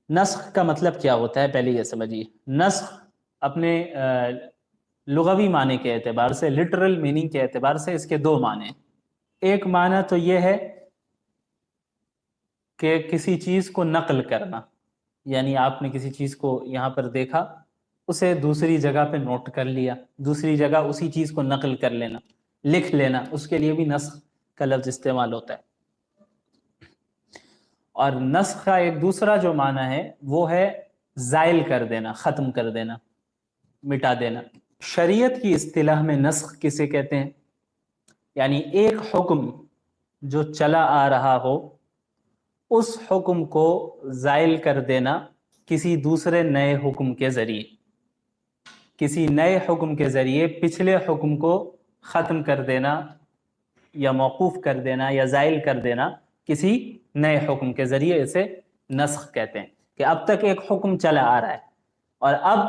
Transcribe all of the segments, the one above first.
نسخ کا مطلب کیا ہوتا ہے پہلے یہ سمجھیے. نسخ اپنے لغوی معنی کے اعتبار سے، لٹرل میننگ کے اعتبار سے اس کے دو معنی ہیں. ایک معنی تو یہ ہے کہ کسی چیز کو نقل کرنا، یعنی آپ نے کسی چیز کو یہاں پر دیکھا، اسے دوسری جگہ پہ نوٹ کر لیا، دوسری جگہ اسی چیز کو نقل کر لینا، لکھ لینا، اس کے لیے بھی نسخ کا لفظ استعمال ہوتا ہے. اور نسخ کا ایک دوسرا جو معنی ہے وہ ہے زائل کر دینا، ختم کر دینا، مٹا دینا. شریعت کی اصطلاح میں نسخ کسے کہتے ہیں؟ یعنی ایک حکم جو چلا آ رہا ہو اس حکم کو زائل کر دینا کسی دوسرے نئے حکم کے ذریعے، کسی نئے حکم کے ذریعے پچھلے حکم کو ختم کر دینا یا موقوف کر دینا یا زائل کر دینا کسی نئے حکم کے ذریعے، اسے نسخ کہتے ہیں. کہ اب تک ایک حکم چلا آ رہا ہے اور اب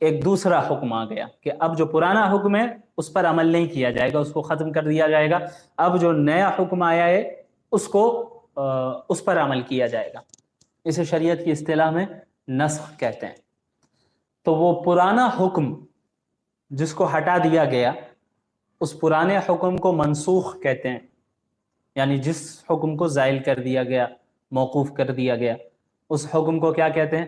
ایک دوسرا حکم آ گیا کہ اب جو پرانا حکم ہے اس پر عمل نہیں کیا جائے گا، اس کو ختم کر دیا جائے گا. اب جو نیا حکم آیا ہے اس پر عمل کیا جائے گا. اسے شریعت کی اصطلاح میں نسخ کہتے ہیں. تو وہ پرانا حکم جس کو ہٹا دیا گیا اس پرانے حکم کو منسوخ کہتے ہیں. یعنی جس حکم کو زائل کر دیا گیا، موقوف کر دیا گیا، اس حکم کو کیا کہتے ہیں؟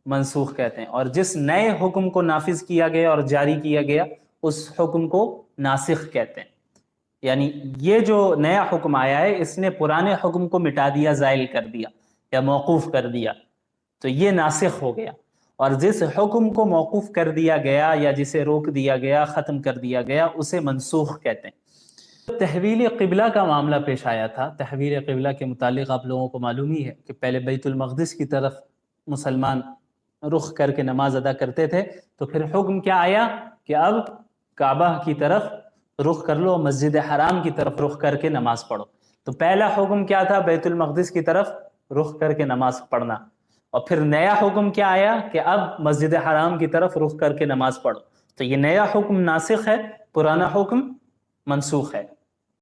منسوخ کہتے ہیں. اور جس نئے حکم کو نافذ کیا گیا اور جاری کیا گیا اس حکم کو ناسخ کہتے ہیں. یعنی یہ جو نیا حکم آیا ہے اس نے پرانے حکم کو مٹا دیا، زائل کر دیا یا موقوف کر دیا، تو یہ ناسخ ہو گیا. اور جس حکم کو موقوف کر دیا گیا یا جسے روک دیا گیا، ختم کر دیا گیا، اسے منسوخ کہتے ہیں. تحویل قبلہ کا معاملہ پیش آیا تھا. تحویل قبلہ کے متعلق آپ لوگوں کو معلوم ہی ہے کہ پہلے بیت المقدس کی طرف مسلمان رخ کر کے نماز ادا کرتے تھے، تو پھر حکم کیا آیا کہ اب کعبہ کی طرف رخ کر لو، مسجد حرام کی طرف رخ کر کے نماز پڑھو. تو پہلا حکم کیا تھا؟ بیت المقدس کی طرف رخ کر کے نماز پڑھنا. اور پھر نیا حکم کیا آیا کہ اب مسجد حرام کی طرف رخ کر کے نماز پڑھو. تو یہ نیا حکم ناسخ ہے، پرانا حکم منسوخ ہے.